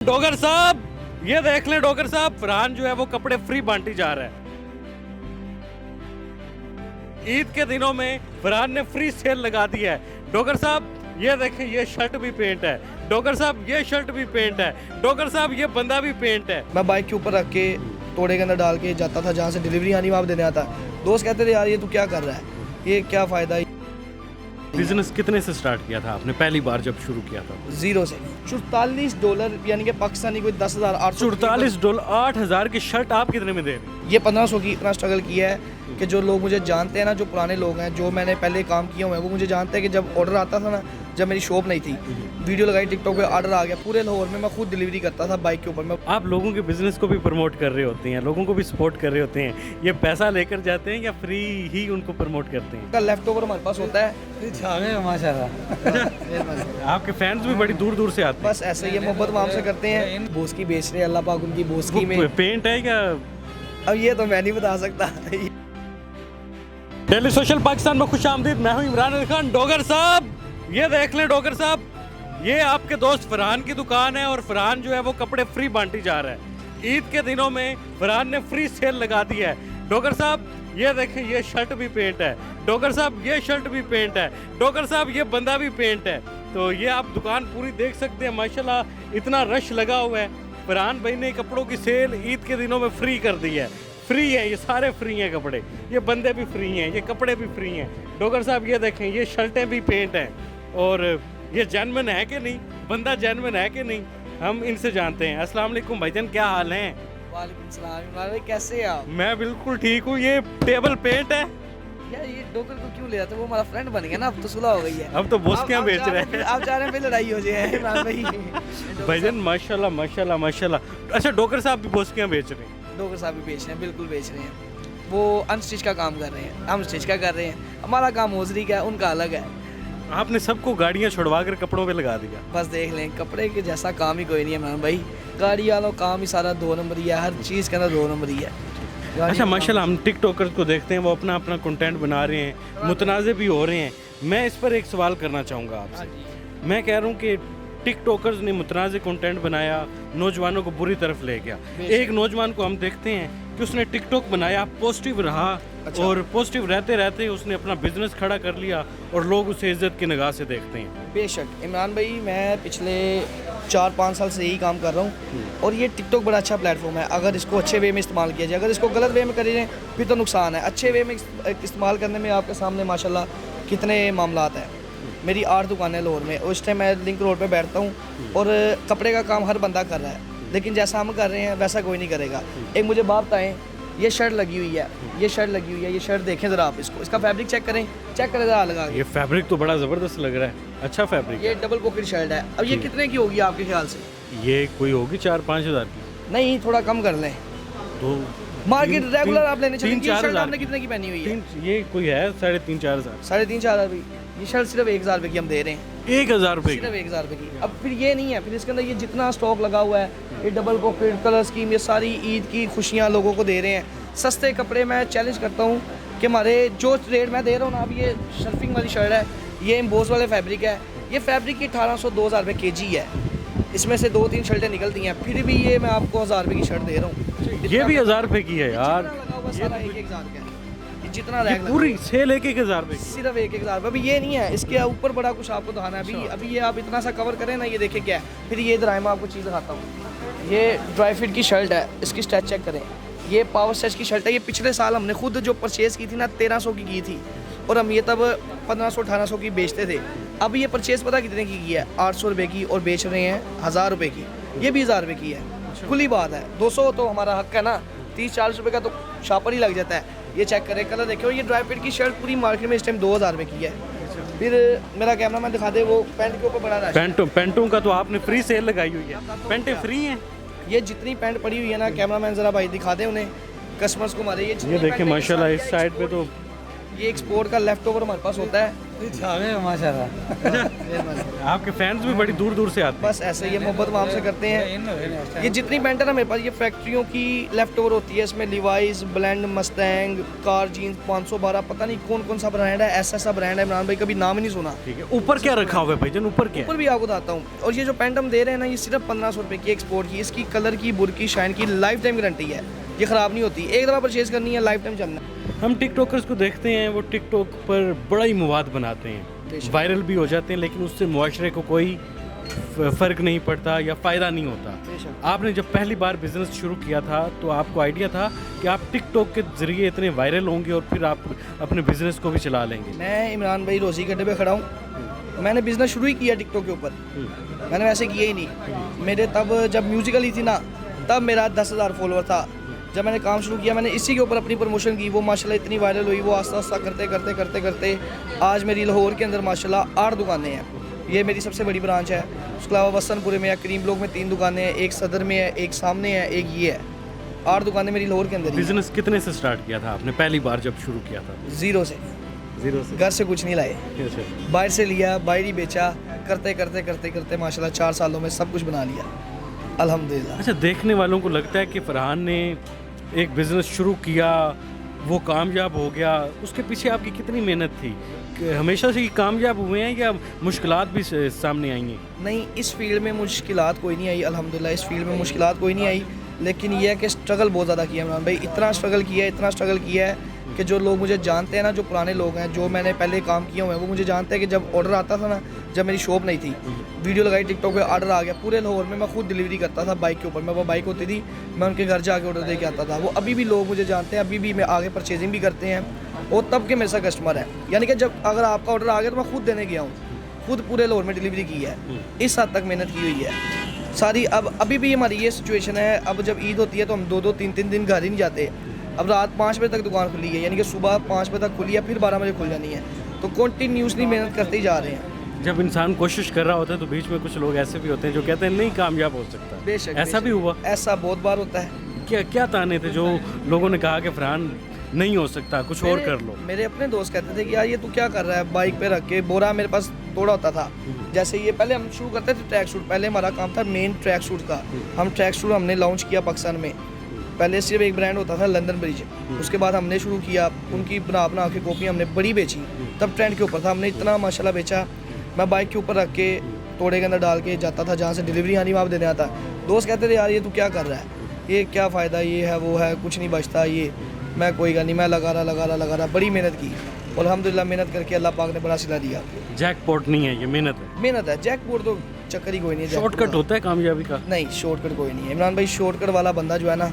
डॉगर साहब, ये देख लें डॉगर साहब, फरहान जो है वो कपड़े फ्री बांटी जा रहा है। ईद के दिनों में फरहान ने फ्री सेल लगा दी है। डॉगर साहब ये देखें, ये शर्ट भी पेंट है। डॉगर साहब ये शर्ट भी पेंट है। डॉगर साहब ये बंदा भी पेंट है। मैं बाइक के ऊपर रख के तोड़े के अंदर डाल के जाता था, जहाँ से डिलीवरी आनी वहाँ देने आता। दोस्त कहते थे यार ये तू क्या कर रहा है, ये क्या फ़ायदा है। बिजनेस कितने से स्टार्ट किया था आपने पहली बार जब शुरू किया था? जीरो से $44 यानी कि पाकिस्तानी कोई 10,800 $44 8,000 की शर्ट आप कितने में दे रहे हैं? ये 1500 की इतना स्ट्रगल किया है कि जो लोग मुझे जानते हैं ना, जो पुराने लोग हैं, जो मैंने पहले काम किए हुए हैं, वो मुझे जानते हैं कि जब ऑर्डर आता था ना, जब मेरी शॉप नहीं थी, वीडियो लगाई टिकटॉक पे, ऑर्डर आ गया, पूरे लाहौर में मैं खुद डिलीवरी करता था बाइक के ऊपर। मैं आप लोगों के बिजनेस को भी प्रमोट कर रहे होते हैं, लोगों को भी सपोर्ट कर रहे होते हैं। ये पैसा लेकर जाते हैं या फ्री ही उनको प्रमोट करते हैं? का लेफ्ट ओवर हमारे पास होता है। माशाल्लाह। आपके फैंस भी बड़ी दूर दूर से आते हैं। बस ऐसे ही मोहब्बत वहाँ से करते हैं। बोस्की बेच रहे हैं, अल्लाह पाक उनकी बोस्की में। पेंट है क्या? अब ये तो मैं नहीं बता सकता। डेली सोशल पाकिस्तान में खुश आमदीद। मैं हूं इमरान अली खान। डॉगर साहब ये देख लें डॉगर साहब, ये आपके दोस्त फरहान की दुकान है और फरहान जो है वो कपड़े फ्री बांटी जा रहा है। ईद के दिनों में फरहान ने फ्री सेल लगा दी है। डॉगर साहब ये देखें, ये शर्ट भी पेंट है। डॉगर साहब ये शर्ट भी पेंट है। डॉगर साहब ये बंदा भी पेंट है। तो ये आप दुकान पूरी देख सकते हैं। माशाल्लाह इतना रश लगा हुआ है। फरहान भाई ने कपड़ों की सेल ईद के दिनों में फ्री कर दी है। फ्री है, ये सारे फ्री हैं कपड़े, ये बंदे भी फ्री हैं, ये कपड़े भी फ्री हैं। डॉगर साहब ये देखें, ये शर्टें भी पेंट हैं। और ये जेन्युइन है कि नहीं, बंदा जेन्युइन है कि नहीं, हम इनसे जानते हैं। अस्सलाम वालेकुम भाईजान, क्या हाल है? वालेकुम सलाम इमरान भाई, कैसे हैं आप? मैं बिल्कुल ठीक हूँ। ये टेबल पेंट है यार ये डॉगर को क्यों ले जाते, वो हमारा फ्रेंड बन गया ना, अब तो सुलह हो गई है। अब तो बोस्कियाँ बेच रहे हैं। आप चाह रहे हैं फिर लड़ाई हो जाए इमरान भाई। भाईजान माशाल्लाह माशाल्लाह माशाल्लाह। अच्छा डॉगर साहब भी बोस्कियाँ बेच रहे हैं? डॉगर साहब भी बेच रहे हैं, बिल्कुल बेच रहे हैं। वो अनस्टिच का काम कर रहे हैं, हम स्टिच का कर रहे हैं। हमारा काम होजरी का है, उनका अलग है। आपने सबको गाड़ियाँ छुड़वा कर कपड़ों पे लगा दिया। बस देख लें, कपड़े के जैसा काम ही कोई नहीं है इमरान भाई। गाड़ी वालों काम ही सारा 2 नंबर ही है, हर चीज़ के अंदर 2 नंबर ही है। अच्छा माशाल्लाह, हम टिकटॉकर्स को देखते हैं, वो अपना अपना कंटेंट बना रहे हैं, मुतनाज़े भी हो रहे हैं। मैं इस पर एक सवाल करना चाहूँगा आपसे। मैं कह रहा हूँ कि टिकटॉकर्स ने मुतनाज़े कंटेंट बनाया, नौजवानों को बुरी तरफ ले गया। एक नौजवान को हम देखते हैं कि उसने टिकटॉक बनाया, पॉजिटिव रहा। अच्छा। और पॉजिटिव रहते रहते उसने अपना बिजनेस खड़ा कर लिया और लोग उसे इज्जत की निगाह से देखते हैं। बेशक इमरान भाई, मैं पिछले 4-5 साल से यही काम कर रहा हूँ और ये टिकटॉक बड़ा अच्छा प्लेटफॉर्म है। अगर इसको अच्छे वे में इस्तेमाल किया जाए, अगर इसको गलत वे में करें जाए फिर तो नुकसान है। अच्छे वे में इस्तेमाल करने में आपके सामने माशाल्लाह कितने मामलात हैं। मेरी 8 दुकानें लाहौर में, उस टाइम मैं लिंक रोड पे बैठता हूँ और कपड़े का काम हर बंदा कर रहा है, लेकिन जैसा हम कर रहे हैं वैसा कोई नहीं करेगा। एक मुझे बात बताएं, ये शर्ट लगी हुई है, ये शर्ट लगी हुई है, ये शर्ट देखें ज़रा आप, इसका फैब्रिक चेक करें ज़रा लगा के। ये फैब्रिक तो बड़ा ज़बरदस्त लग रहा है, अच्छा फैब्रिक। ये डबल पॉकेट शर्ट है। अब ये कितने की होगी आपके ख्याल से? ये कोई होगी 4-5 हज़ार की। नहीं, थोड़ा कम कर लें। तो मार्केट रेगुलर आप लेने चलें। 3-4 शर्ट हज़ार आपने कितने की पहनी हुई है? ये कोई है 3.5-4 हज़ार। 3.5-4 हज़ार रुपये। ये शर्ट सिर्फ 1,000 रुपये की हम दे रहे हैं। 1,000 रुपये सिर्फ 1,000 रुपये की। अब फिर ये नहीं है, फिर इसके अंदर ये जितना स्टॉक लगा हुआ है, ये डबल पॉकेट कलर स्कीम, ये सारी ईद की खुशियाँ लोगों को दे रहे हैं। सस्ते कपड़े मैं चैलेंज करता हूँ कि हमारे जो रेट मैं दे रहा हूँ ना, अब ये शर्फिंग वाली शर्ट है, ये एम्बोस वाले फैब्रिक है, ये फैब्रिक की 1800-2,000 रुपये केजी है। इसमें से 2-3 शर्टें निकलती हैं, फिर भी ये मैं आपको 1,000 रुपये की शर्ट दे रहा हूँ। ये भी 1,000 रुपये की है यार। लगा हुआ सारा 1,000 का है, जितना ये पूरी सेल 1,000 रुपये की। सिर्फ 1,000 रुपये। अभी ये नहीं है, इसके ऊपर बड़ा कुछ आपको दिखाना है। अभी ये आप इतना सा कवर करें ना, ये देखें क्या है। फिर ये इधर आए, मैं आपको चीज़ दिखाता हूँ। ये ड्राई फिट की शर्ट है, इसकी स्ट्रेच चेक करें। ये पावर स्ट्रेच की शर्ट है। ये पिछले साल हमने खुद जो परचेज़ की थी ना, 1,300 की थी और हम ये तब 1,500-1,800 की बेचते थे। अब ये परचेज़ पता कितने की है? 800 रुपये की, और बेच रहे हैं 1,000 रुपये की। ये भी 1,000 रुपये की है। खुली बात है, 200 तो हमारा हक है ना, 30-40 रुपये का तो शापर ही लग जाता है। ये चेक करें, कलर देखो। ये ड्राई फिट की शर्ट पूरी मार्केट में इस टाइम 2,000 रुपये की है। फिर मेरा कैमरा मैन दिखा दे, वो पैंट के ऊपर बना रहा है। पैंटों का तो आपने फ्री सेल लगाई हुई है, पैंटें फ्री हैं। ये जितनी पैंट पड़ी हुई है ना, कैमरा मैन ज़रा भाई दिखा दें उन्हें, कस्टमर्स को हमारे। ये देखें माशाल्लाह, इस साइड पे तो ये एक्सपोर्ट का लेफ्ट ओवर हमारे पास होता है। छा गए माशाल्लाह। आपके फैंस भी बड़ी दूर दूर से आते हैं। बस ऐसे ही मोहब्बत हम आपसे करते हैं। ये जितनी पैंट है ना मेरे पास, ये फैक्ट्रियों की लेफ्ट ओवर होती है। इसमें Levi's, blend, Mustang, car jeans, 512, पता नहीं कौन कौन सा ब्रांड है, ऐसा ब्रांड है इमरान भाई कभी नाम ही नहीं सुना। ठीक है, ऊपर क्या रखा हुआ है भाईजान? ऊपर क्या है? ऊपर भी आपको बताता हूँ। और ये जो पैंट हम दे रहे हैं ना, ये सिर्फ 1500 रुपये की एक्सपोर्ट की। इसकी कलर की, बुर की, शाइन की लाइफ टाइम गारंटी है। ये ख़राब नहीं होती, एक दफ़ा परचेज़ करनी है, लाइफ टाइम चलना है। हम टिकटॉकर्स को देखते हैं, वो टिकटॉक पर बड़ा ही मवाद बनाते हैं, वायरल भी हो जाते हैं, लेकिन उससे मुआशरे को कोई फ़र्क नहीं पड़ता या फ़ायदा नहीं होता। आपने जब पहली बार बिज़नेस शुरू किया था तो आपको आइडिया था कि आप टिकटॉक के ज़रिए इतने वायरल होंगे और फिर आप अपने बिज़नेस को भी चला लेंगे? मैं इमरान भाई रोज़ी के अड्डे पे खड़ा हूँ। मैंने बिज़नेस शुरू ही किया टिकटॉक के ऊपर, मैंने वैसे किया ही नहीं। मेरे तब जब म्यूजिकल ही थी ना, तब मेरा 10,000 फॉलोअर था। जब मैंने काम शुरू किया, मैंने इसी के ऊपर अपनी प्रमोशन की, वो माशाल्लाह इतनी वायरल हुई। वो आस्ता आस्ता करते आज मेरी लाहौर के अंदर माशाल्लाह 8 दुकानें हैं। ये मेरी सबसे बड़ी ब्रांच है। उसके अलावा वसनपुरे में है, करीम ब्लॉक में 3 दुकानें हैं, एक सदर में है, एक सामने है, एक ये है। 8 दुकानें मेरी लाहौर के अंदर। बिज़नेस कितने से स्टार्ट किया था आपने पहली बार जब शुरू किया था? ज़ीरो से। घर से कुछ नहीं लाए, बाहर से लिया, बाहर ही बेचा। करते माशाल्लाह 4 सालों में सब कुछ बना लिया अल्हम्दुलिल्लाह। अच्छा, देखने वालों को लगता है कि फरहान ने एक बिज़नेस शुरू किया, वो कामयाब हो गया, उसके पीछे आपकी कितनी मेहनत थी? हमेशा से ही कामयाब हुए हैं या मुश्किलात भी सामने आई हैं? नहीं, इस फील्ड में मुश्किलात कोई नहीं आई अल्हम्दुलिल्लाह। इस फील्ड में मुश्किलात कोई नहीं आई, लेकिन यह है कि स्ट्रगल बहुत ज़्यादा किया इमरान भाई। इतना स्ट्रगल किया है कि जो लोग मुझे जानते हैं ना, जो पुराने लोग हैं, जो मैंने पहले काम किए हुए हैं, वो मुझे जानते हैं कि जब ऑर्डर आता था ना, जब मेरी शॉप नहीं थी, वीडियो लगाई टिकटॉक पे, ऑर्डर आ गया, पूरे लाहौर में मैं खुद डिलीवरी करता था बाइक के ऊपर। मैं वो बाइक होती थी, मैं उनके घर जाके ऑर्डर दे के आता था। वो अभी भी लोग मुझे जानते हैं, अभी भी मैं आगे परचेजिंग भी करते हैं, और तब के मेरे साथ कस्टमर हैं। यानी कि जब अगर आपका ऑर्डर आ गया तो मैं खुद देने गया हूँ, खुद पूरे लाहौर में डिलीवरी की है। इस हद तक मेहनत की हुई है सारी। अब अभी भी हमारी ये सिचुएशन है। अब जब ईद होती है तो हम 2-2, 3-3 दिन घर ही नहीं जाते। अब रात 5 बजे तक दुकान खुली है, यानी कि सुबह 5 बजे तक खुली है, फिर 12 बजे खुल जानी है। तो कंटिन्यूसली मेहनत करते ही जा रहे हैं। जब इंसान कोशिश कर रहा होता है तो बीच में कुछ लोग ऐसे भी होते हैं जो कहते हैं नहीं कामयाब हो सकता। बेशक, ऐसा भी हुआ? ऐसा बहुत बार होता है। क्या ताने थे जो लोगों ने कहा कि फरहान नहीं हो सकता, कुछ और कर लो? मेरे अपने दोस्त कहते थे कि यार ये तू क्या कर रहा है, बाइक पे रख के बोरा मेरे पास तोड़ा होता था। जैसे ये पहले हम शुरू करते थे ट्रैक सूट, पहले हमारा काम था मेन ट्रैक सूट का। हम ट्रैक सूट हमने लॉन्च किया पाकिस्तान में। पहले सिर्फ एक ब्रांड होता था लंदन ब्रिज, उसके बाद हमने शुरू किया, उनकी बना के कॉपियाँ हमने बड़ी बेची। तब ट्रेंड के ऊपर था, हमने इतना माशाल्लाह बेचा। मैं बाइक के ऊपर रख के तोड़े के अंदर डाल के जाता था, जहाँ से डिलीवरी आनी वहाँ देने आता। दोस्त कहते थे यार ये तू क्या कर रहा है, ये क्या फ़ायदा, ये है वो है, कुछ नहीं बचता ये। मैं कोई गल नहीं, मैं लगा रहा, बड़ी मेहनत की और अल्हम्दुलिल्लाह मेहनत करके अल्लाह पाक ने बड़ा सिला दिया। जैकपॉट नहीं है, ये मेहनत है। जैकपॉट तो चक्कर ही कोई नहीं है। शॉर्टकट होता है कामयाबी का? नहीं, शॉर्टकट कोई नहीं है इमरान भाई। शॉर्टकट वाला बंदा जो है ना,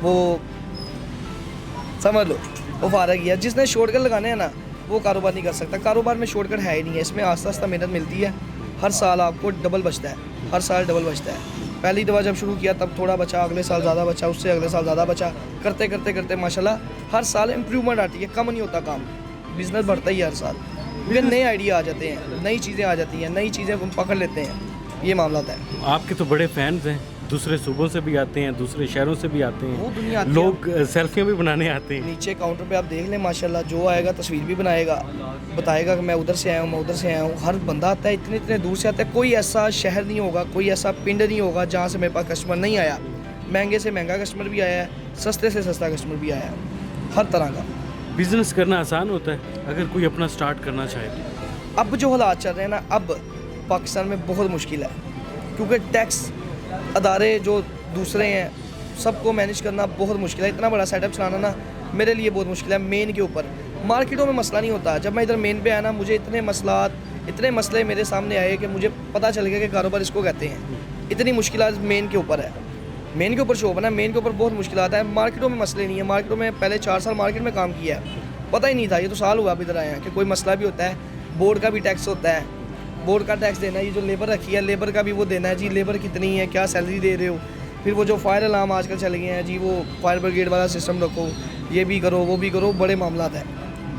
वो समझ लो वो फारग ही है। जिसने शॉर्टकट लगाने हैं ना, वो कारोबार नहीं कर सकता। कारोबार में शॉर्टकट है ही नहीं है। इसमें आस्ता आस्ता मेहनत मिलती है। हर साल आपको डबल बचता है, हर साल डबल बचता है। पहली दफ़ा जब शुरू किया तब थोड़ा बचा, अगले साल ज़्यादा बचा, उससे अगले साल ज़्यादा बचा। करते माशाल्लाह हर साल इम्प्रूवमेंट आती है, कम नहीं होता काम। बिज़नेस बढ़ता ही है हर साल, क्योंकि नए आइडिया आ जाते हैं, नई चीज़ें आ जाती हैं, नई चीज़ें हम पकड़ लेते हैं। ये मामला है। आपके तो बड़े फैंस हैं, दूसरे सूबों से भी आते हैं, दूसरे शहरों से भी आते वो हैं, दुनिया आती है। लोग सेल्फियाँ भी बनाने आते हैं। नीचे काउंटर पे आप देख लें माशाल्लाह, जो आएगा तस्वीर भी बनाएगा, बताएगा कि मैं उधर से आया हूँ, मैं उधर से आया हूँ। हर बंदा आता है, इतने दूर से आता है। कोई ऐसा शहर नहीं होगा, कोई ऐसा पिंड नहीं होगा जहाँ से मेरे पास कस्टमर नहीं आया। महंगे से महंगा कस्टमर भी आया है, सस्ते से सस्ता कस्टमर भी आया है, हर तरह का। बिज़नेस करना आसान होता है अगर कोई अपना स्टार्ट करना चाहे तो? अब जो हालात चल रहे हैं ना, अब पाकिस्तान में बहुत मुश्किल है, क्योंकि टैक्स अदारे जो दूसरे हैं, सबको मैनेज करना बहुत मुश्किल है। इतना बड़ा सेटअप चलाना ना मेरे लिए बहुत मुश्किल है। मेन के ऊपर, मार्केटों में मसला नहीं होता। जब मैं इधर मेन पे आया ना, मुझे इतने मसले मेरे सामने आए कि मुझे पता चल गया कि कारोबार इसको कहते हैं। इतनी मुश्किलात मेन के ऊपर है। मेन के ऊपर शॉप है ना, मेन के ऊपर बहुत मुश्किलात है। मार्केटों में मसले नहीं है। मार्केटों में पहले 4 साल मार्केट में काम किया है, पता ही नहीं था। ये तो साल हुआ अब इधर आए हैं कि कोई मसला भी होता है। बोर्ड का भी टैक्स होता है, बोर्ड का टैक्स देना है। ये जो लेबर रखी है, लेबर का भी वो देना है जी, लेबर कितनी है, क्या सैलरी दे रहे हो। फिर वो जो फायर अलार्म आजकल चल गए हैं जी, वो फायर ब्रिगेड वाला सिस्टम रखो, ये भी करो, वो भी करो, बड़े मामला है।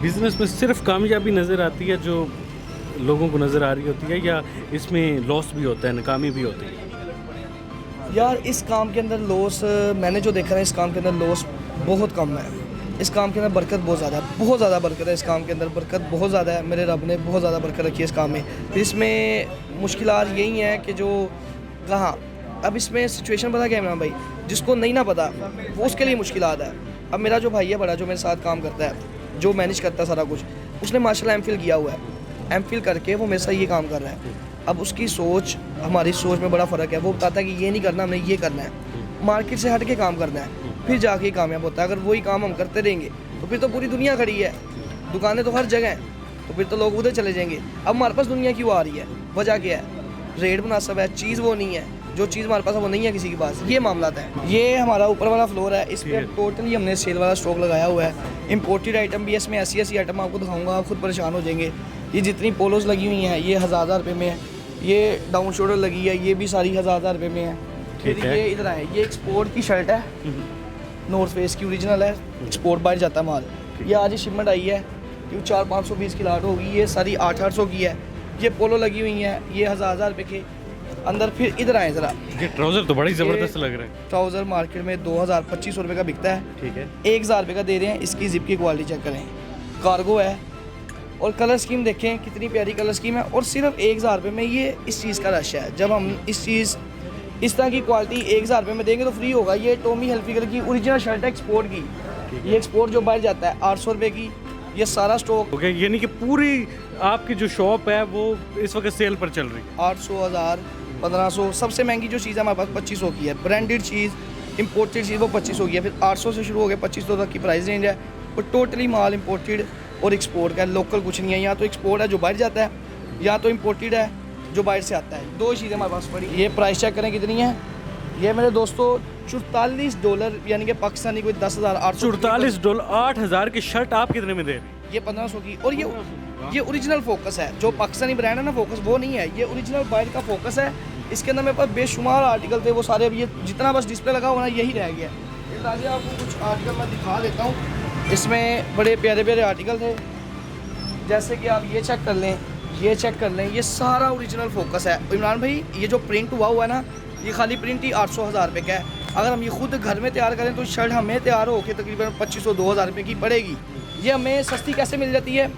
बिज़नेस में सिर्फ कामयाबी नज़र आती है जो लोगों को नज़र आ रही होती है, या इसमें लॉस भी होता है, नाकामी भी होती है? यार इस काम के अंदर लॉस, मैंने जो देखा है इस काम के अंदर लॉस बहुत कम है। इस काम के अंदर बरकत बहुत ज़्यादा है, बहुत ज़्यादा बरकत है इस काम के अंदर, बरकत बहुत ज़्यादा है। मेरे रब ने बहुत ज़्यादा बरकत रखी है इस काम में। फिर इसमें मुश्किलात यही हैं कि जो कहाँ अब इसमें सिचुएशन पता क्या है इमरान भाई, जिसको नहीं ना पता वो उसके लिए मुश्किलात है। अब मेरा जो भाई है बड़ा, जो मेरे साथ काम करता है, जो मैनेज करता है सारा कुछ, उसने माशाल्लाह एमफिल किया हुआ है। एमफिल करके वो मेरे साथ ये काम कर रहा है। अब उसकी सोच हमारी सोच में बड़ा फ़र्क है। वो बताता है कि ये नहीं करना, हमने ये करना है, मार्केट से हट के काम करना है, फिर जाके कामयाब होता है। अगर वही काम हम करते रहेंगे तो फिर तो पूरी दुनिया खड़ी है, दुकानें तो हर जगह हैं, तो फिर तो लोग उधर चले जाएंगे। अब हमारे पास दुनिया क्यों आ रही है, वजह क्या है? रेट मुनासिब है, चीज़ वो नहीं है, जो चीज़ हमारे पास है वो नहीं है किसी के पास। ये मामला है। ये हमारा ऊपर वाला फ्लोर है, इस पर टोटली हमने सेल वाला स्टॉक लगाया हुआ है। इम्पोर्टेड आइटम भी है, इसमें ऐसी आइटम आपको दिखाऊंगा, आप खुद परेशान हो जाएंगे। ये जितनी पोलोज लगी हुई हैं ये 1000 रुपये में है, ये डाउन शोल्डर लगी है, ये भी सारी 1000 रुपये में है। फिर ये इधर आए, ये एक्सपोर्ट की शर्ट है, नॉर्थ फेस की ओरिजिनल है, एक्सपोर्ट बाहर जाता है माल। ये आज ही शिपमेंट आई है, क्यों 400-520 की लाट होगी, ये सारी 800-800 की है। ये पोलो लगी हुई है, ये 1000 रुपये के अंदर। फिर इधर आए ज़रा, ये ट्राउजर तो बड़ी ज़बरदस्त लग रहा है। ट्राउज़र मार्केट में 2000-2500 रुपये का बिकता है, ठीक है, 1000 रुपये का दे रहे हैं। इसकी जिप की क्वालिटी चेक करें, कार्गो है, और कलर स्कीम देखें कितनी प्यारी कलर स्कीम है। और सिर्फ 1000 रुपये में ये इस चीज़ का रश है। जब हम इस तरह की क्वालिटी 1000 रुपये में देंगे तो फ्री होगा। ये टॉमी हिल्फिगर की ओरिजिनल शर्ट है एक्सपोर्ट की, ये एक्सपोर्ट जो बाहर जाता है 800 रुपये की। ये सारा स्टॉक ओके, यानी कि पूरी आपकी जो शॉप है वो इस वक्त सेल पर चल रही है। 800, 1000, 1500। सबसे महंगी जो चीज़ है हमारे पास 2500 की है, ब्रांडेड चीज़, इम्पोर्टेड चीज़ वो 2500 की है। फिर 800 से शुरू हो गया 2500 तक की प्राइस रेंज है। और टोटली माल इम्पोर्टेड और एक्सपोर्ट का है, लोकल कुछ नहीं है। या तो एक्सपोर्ट है जो बाहर जाता है, या तो इम्पोर्टेड है जो बाहर से आता है। दो चीज़ें हमारे पास पड़ी। ये प्राइस चेक करें कितनी है। ये मेरे दोस्तों $44, यानी कि पाकिस्तानी कोई 10,800। $44, 8000 की शर्ट आप कितने में दे रहे हैं? ये 1500 की। और ये ओरिजिनल फोकस है, जो पाकिस्तानी ब्रांड है ना फोकस, वो नहीं है, ये ओरिजिनल बाइट का फोकस है। इसके अंदर मेरे पास बेशुमार आर्टिकल थे, वो सारे अब ये जितना बस डिस्प्ले लगा हुआ ना यही रह गया। ये ताज़े आपको कुछ आर्टिकल मैं दिखा देता हूँ। इसमें बड़े प्यारे प्यारे आर्टिकल थे, जैसे कि आप ये चेक कर लें, ये चेक कर लें, ये सारा ओरिजिनल फोकस है। इमरान भाई ये जो प्रिंट हुआ है ना, ये खाली प्रिंट ही 800-1000 रुपये का है। अगर हम ये खुद घर में तैयार करें तो शर्ट हमें तैयार होकर तकरीबन 2500-2000 रुपये की पड़ेगी। ये हमें सस्ती कैसे मिल जाती है?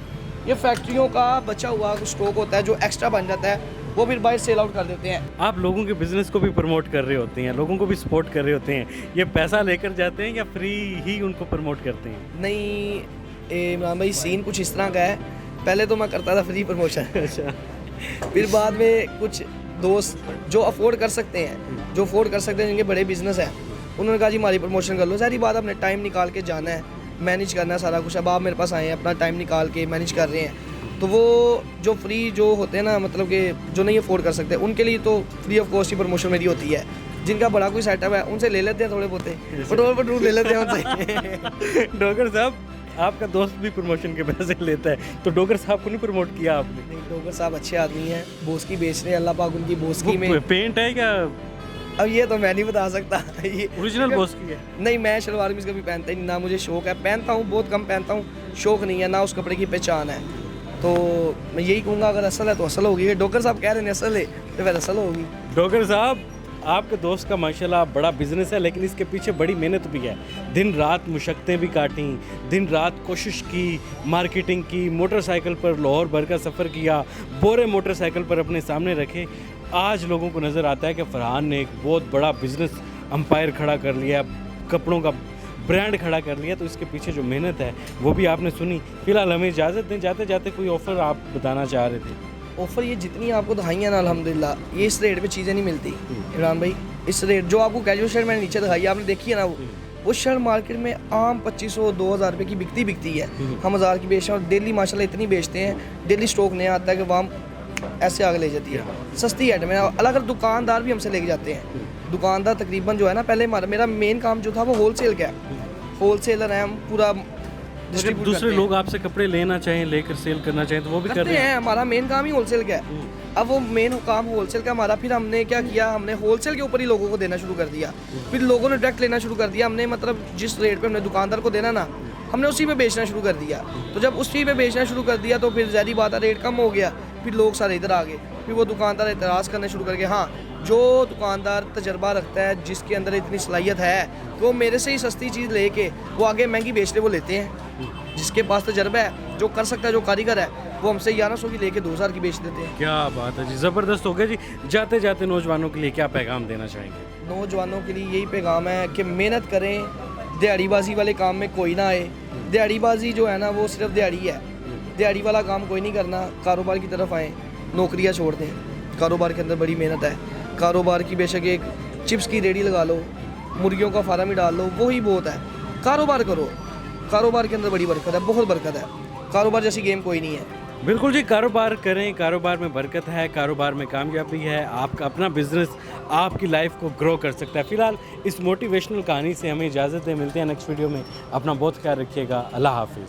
ये फैक्ट्रियों का बचा हुआ स्टॉक होता है जो एक्स्ट्रा बन जाता है, वो फिर बाहर सेल आउट कर देते हैं। आप लोगों के बिजनेस को भी प्रमोट कर रहे होते हैं, लोगों को भी सपोर्ट कर रहे होते हैं। ये पैसा लेकर जाते हैं या फ्री ही उनको प्रमोट करते हैं? नहीं इमरान भाई, सीन कुछ इस तरह का है। पहले तो मैं करता था फ्री प्रमोशन, अच्छा, फिर बाद में कुछ दोस्त जो अफोर्ड कर सकते हैं, जिनके बड़े बिजनेस हैं, उन्होंने कहा जी हमारी प्रमोशन कर लो। सारी बात अपने टाइम निकाल के जाना है, मैनेज करना है सारा कुछ। अब आप मेरे पास आए हैं, अपना टाइम निकाल के मैनेज कर रहे हैं, तो वो जो फ्री जो होते हैं ना, मतलब कि जो नहीं अफोर्ड कर सकते, उनके लिए तो free of cost he promotion मेरी होती है। जिनका बड़ा कोई सेटअप है उनसे ले लेते हैं, थोड़े बहुत पेट्रोल ले लेते हैं उनसे। डोगर साहब, आपका दोस्त भी प्रमोशन के पैसे लेता है, तो डोगर साहब को नहीं प्रमोट किया आपने? नहीं, डोगर साहब अच्छे आदमी हैं, बोस्की बेच रहे हैं, अल्लाह पाक उनकी बोस्की में। पेंट है क्या? अब ये तो मैं नहीं बता सकता। ये ओरिजिनल बोस्की है? नहीं, मैं शलवार कमीज कभी पहनता ही नहीं, ना मुझे शौक है। पहनता हूँ, बहुत कम पहनता हूँ, शौक नहीं है, ना उस कपड़े की पहचान है। तो मैं यही कहूँगा, अगर असल है तो असल होगी। डोगर साहब कह रहे हैं असल है तो फिर असल होगी। डोगर साहब, आपके दोस्त का माशाल्लाह बड़ा बिजनेस है, लेकिन इसके पीछे बड़ी मेहनत भी है। दिन रात मुशक्क़तें भी काटी, दिन रात कोशिश की, मार्केटिंग की, मोटरसाइकिल पर लाहौर भर का सफ़र किया, बोरे मोटरसाइकिल पर अपने सामने रखे। आज लोगों को नज़र आता है कि फरहान ने एक बहुत बड़ा बिजनेस अंपायर खड़ा कर लिया, कपड़ों का ब्रांड खड़ा कर लिया। तो इसके पीछे जो मेहनत है वो भी आपने सुनी। फ़िलहाल हमें इजाज़त दें, जाते जाते कोई ऑफ़र आप बताना चाह रहे थे? ऑफ़र ये जितनी आपको दिखाई है ना, अल्हम्दुलिल्लाह, ये इस रेट पे चीज़ें नहीं मिलती इमरान भाई। इस रेट जो आपको कैजुअल शर्ट मैंने नीचे दिखाई, आपने देखी है ना, वो शर्ट मार्केट में आम 2500-2000 रुपये की बिकती है। हम 1000 की बेचते हैं, और डेली माशाल्लाह इतनी बेचते हैं, डेली स्टॉक नया आता है कि वहाँ ऐसे आगे ले जाती है। सस्ती आइटम है। अगर दुकानदार भी हमसे लेके जाते हैं, दुकानदार तकरीबन जो है ना, पहले मेरा मेन काम जो था वो होलसेल का है, होलसेलर है हम, पूरा डिस्ट्रीब्यूट। दूसरे लोग आपसे कपड़े लेना चाहें, लेकर सेल करना चाहें तो वो भी करते हैं। हमारा मेन काम ही होलसेल का है। अब वो मेन काम होलसेल का हमारा, फिर हमने क्या किया, हमने होलसेल के ऊपर ही लोगों को देना शुरू कर दिया। फिर लोगों ने डायरेक्ट लेना शुरू कर दिया। हमने मतलब जिस रेट पे हमने दुकानदार को देना ना, हमने उसी पे बेचना शुरू कर दिया। तो जब उसी पे बेचना शुरू कर दिया तो फिर ज़ाहिर बात है रेट कम हो गया, फिर लोग सारे इधर आ गए। फिर वो दुकानदार एतराज़ करने शुरू कर गए, हाँ जो दुकानदार तजर्बा रखता है, जिसके अंदर इतनी सलाहियत है कि वो मेरे से ही सस्ती चीज़ लेके वो आगे महंगी बेचते वो लेते हैं। जिसके पास तजर्बा है, जो कर सकता है, जो कारीगर है, वो हमसे 1100 की लेके 2000 की बेच देते हैं। क्या बात है जी, ज़बरदस्त हो गया जी। जाते जाते नौजवानों के लिए क्या पैगाम देना चाहेंगे? नौजवानों के लिए यही पैगाम है कि मेहनत करें, दिहाड़ीबाजी वाले काम में कोई ना आए। दिहाड़ीबाजी जो है ना वो सिर्फ दिहाड़ी है, दिहाड़ी वाला काम कोई नहीं करना। कारोबार की तरफ आएँ, नौकरियाँ छोड़ दें। कारोबार के अंदर बड़ी मेहनत है। कारोबार की बेशक एक चिप्स की रेडी लगा लो, मुर्गियों का फार्म ही डाल लो, वही बहुत है। कारोबार करो, कारोबार के अंदर बड़ी बरकत है, बहुत बरकत है। कारोबार जैसी गेम कोई नहीं है। बिल्कुल जी, कारोबार करें, कारोबार में बरकत है, कारोबार में कामयाबी है। आपका अपना बिजनेस आपकी लाइफ को ग्रो कर सकता है। फिलहाल इस मोटिवेशनल कहानी से हमें इजाज़त है, मिलते हैं नेक्स्ट वीडियो में। अपना बहुत ख्याल रखिएगा। अल्लाह हाफिज़।